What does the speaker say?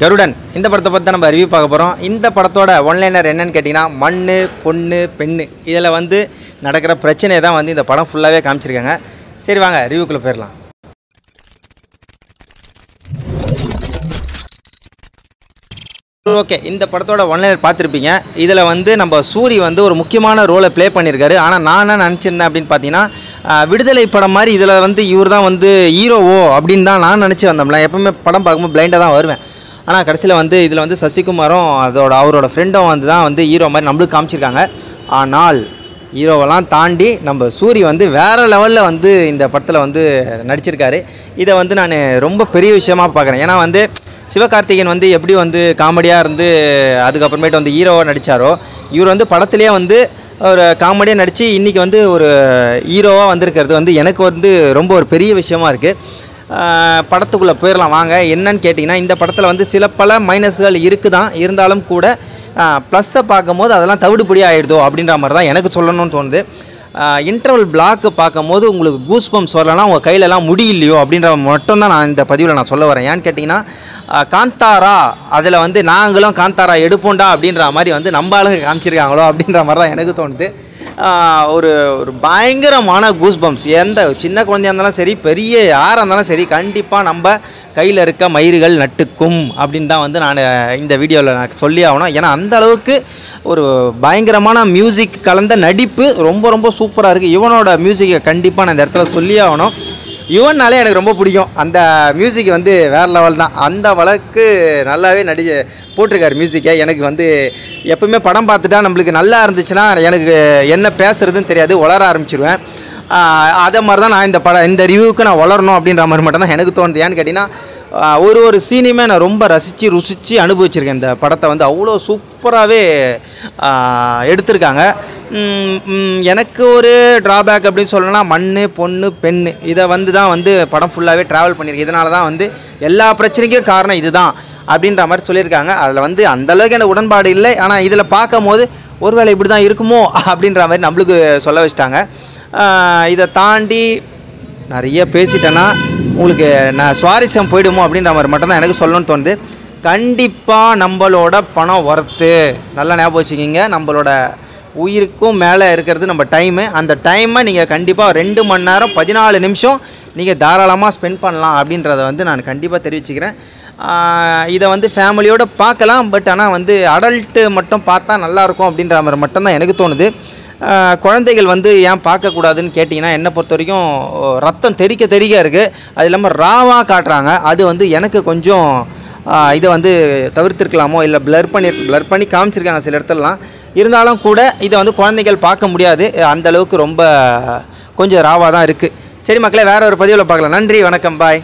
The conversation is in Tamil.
கருடன் இந்த படத்தை பற்றி நம்ம ரிவ்யூ பார்க்க போகிறோம். இந்த படத்தோட ஒன்லைனர் என்னன்னு கேட்டிங்கன்னா மண்ணு பொண்ணு பெண்ணு இதில் வந்து நடக்கிற பிரச்சனையை தான் வந்து இந்த படம் ஃபுல்லாகவே காமிச்சிருக்காங்க. சரி வாங்க ரிவ்யூக்குள்ளே போயிடலாம். ஓகே, இந்த படத்தோட ஒன்லைனர் பார்த்துருப்பீங்க. இதில் வந்து நம்ம சூரி வந்து ஒரு முக்கியமான ரோலை ப்ளே பண்ணியிருக்காரு. ஆனால் நான் என்ன நினச்சிருந்தேன் அப்படின்னு பார்த்தீங்கன்னா, விடுதலை படம் மாதிரி இதில் வந்து இவர் தான் வந்து ஹீரோவோ அப்படின்னு தான் நான் நினச்சி வந்தோம்ல. எப்பவுமே படம் பார்க்கும்போது பிளைண்டாக தான் வருவேன். ஆனால் கடைசியில் வந்து இதில் வந்து சசிகுமாரும் அவரோட ஃப்ரெண்டும் வந்து தான் வந்து ஹீரோ மாதிரி நம்மளுக்கு காமிச்சிருக்காங்க. ஆனால் ஹீரோவெல்லாம் தாண்டி நம்ம சூரி வந்து வேறு லெவலில் வந்து இந்த படத்தில் வந்து நடிச்சிருக்காரு. இதை வந்து நான் ரொம்ப பெரிய விஷயமாக பார்க்குறேன். ஏன்னா வந்து சிவகார்த்திகேயன் வந்து எப்படி வந்து காமெடியாக இருந்து அதுக்கப்புறமேட்டு வந்து ஹீரோவாக நடித்தாரோ, இவர் வந்து படத்துலேயே வந்து ஒரு காமெடியாக நடித்து இன்றைக்கி வந்து ஒரு ஹீரோவாக வந்திருக்கிறது வந்து எனக்கு வந்து ரொம்ப ஒரு பெரிய விஷயமா இருக்குது. படத்துக்குள்ளே போயிடலாம் வாங்க. என்னன்னு கேட்டிங்கன்னா, இந்த படத்தில் வந்து சில பல மைனஸ்கள் இருக்குதான், இருந்தாலும் கூட ப்ளஸ்ஸை பார்க்கும்போது அதெல்லாம் தவிடுபடி ஆகிடுதோ அப்படின்ற மாதிரி தான் எனக்கு சொல்லணும்னு தோணுது. இன்டர்வல் பிளாக்கு பார்க்கும்போது உங்களுக்கு கூஸ் பம்ப்ஸ் வரலன்னா உங்கள் கையிலலாம் முடியலையோ அப்படின்ற மட்டும்தான் நான் இந்த பதிவில் நான் சொல்ல வரேன். ஏன்னு கேட்டிங்கன்னா, காந்தாரா அதில் வந்து நாங்களும் காந்தாரா எடுப்போண்டா அப்படின்ற மாதிரி வந்து நம்ம ஆளுங்க காமிச்சிருக்காங்களோ அப்படின்ற மாதிரி தான் எனக்கு தோணுது. ஒரு ஒரு பயங்கரமான கூஸ் பம்ப்ஸ். எந்த சின்ன குழந்தையாக இருந்தாலும் சரி, பெரிய யாராக இருந்தாலும் சரி, கண்டிப்பாக நம்ம கையில் இருக்க மயிர்கள் நட்டுக்கும் அப்படின்னு தான் வந்து நான் இந்த வீடியோவில் நான் சொல்லி ஆகணும். ஏன்னா அந்த அளவுக்கு ஒரு பயங்கரமான மியூசிக் கலந்த நடிப்பு ரொம்ப ரொம்ப சூப்பராக இருக்குது. இவனோட மியூசிக்கை கண்டிப்பாக நான் இந்த இடத்துல சொல்லி ஆகணும். யுவன்னாலே எனக்கு ரொம்ப பிடிக்கும். அந்த மியூசிக் வந்து வேறு லெவல் தான். அந்த வழக்கு நல்லாவே போட்டிருக்காரு மியூசிக்கை. எனக்கு வந்து எப்பவுமே படம் பார்த்துட்டா நம்மளுக்கு நல்லா இருந்துச்சுன்னா எனக்கு என்ன பேசுகிறதுன்னு தெரியாது, வளர ஆரம்பிச்சிடுவேன். அதே மாதிரி தான் நான் இந்த ரிவ்யூவுக்கு நான் வளரணும் அப்படின்ற மாதிரி மட்டும் தான் எனக்கு தோணுது. ஏன்னு கேட்டிங்கன்னா, ஒரு சீனையுமே நான் ரொம்ப ருசித்து அனுபவிச்சிருக்கேன். இந்த படத்தை வந்து அவ்வளோ சூப்பராகவே எடுத்திருக்காங்க. எனக்கு ஒரு ட்ராபேக் அப்படின்னு சொல்லணும்னா மண்ணு பொண்ணு பெண்ணு இதை வந்து தான் வந்து படம் ஃபுல்லாகவே ட்ராவல் பண்ணியிருக்கு. இதனால தான் வந்து எல்லா பிரச்சனைக்கும் காரணம் இதுதான் அப்படின்ற மாதிரி சொல்லியிருக்காங்க. அதில் வந்து அந்தளவுக்கு எனக்கு உடன்பாடு இல்லை. ஆனால் இதில் பார்க்கும் போது ஒருவேளை இப்படி தான் இருக்குமோ அப்படின்ற மாதிரி நம்மளுக்கு சொல்ல வச்சிட்டாங்க. இதை தாண்டி நிறைய பேசிட்டேன்னா உங்களுக்கு நான் சுவாரஸ்யம் போயிடுமோ அப்படின்ற மாதிரி மட்டும்தான் எனக்கு சொல்லணும்னு தோணுது. கண்டிப்பாக நம்மளோட பணம் ஒர்த்து. நல்லா ஞாபகம் வச்சுக்கிங்க, நம்மளோட உயிருக்கும் மேலே இருக்கிறது நம்ம டைமு. அந்த டைமை நீங்கள் கண்டிப்பாக 2 மணி நேரம் 14 நிமிஷம் நீங்கள் தாராளமாக ஸ்பெண்ட் பண்ணலாம் அப்படின்றத வந்து நான் கண்டிப்பாக தெரிவிச்சுக்கிறேன். இதை வந்து ஃபேமிலியோடு பார்க்கலாம். பட் ஆனால் வந்து அடல்ட்டு மட்டும் பார்த்தா நல்லாயிருக்கும் அப்படின்ற மாதிரி மட்டும்தான் எனக்கு தோணுது. குழந்தைகள் வந்து ஏன் பார்க்கக்கூடாதுன்னு கேட்டிங்கன்னா, என்னை பொறுத்த வரைக்கும் ரத்தம் தெறிக்க இருக்குது. அது இல்லாமல் ராவாக காட்டுறாங்க. அது வந்து எனக்கு கொஞ்சம் இதை வந்து தவிர்த்திருக்கலாமோ, இல்லை ப்ளர் பண்ணி காமிச்சிருக்காங்க சில இடத்துலலாம். இருந்தாலும் கூட இதை வந்து குழந்தைகள் பார்க்க முடியாது. அந்தளவுக்கு ரொம்ப கொஞ்சம் ராவாக தான் இருக்குது. சரி மக்களே, வேறு ஒரு பதிவில் பார்க்கலாம். நன்றி, வணக்கம், பாய்.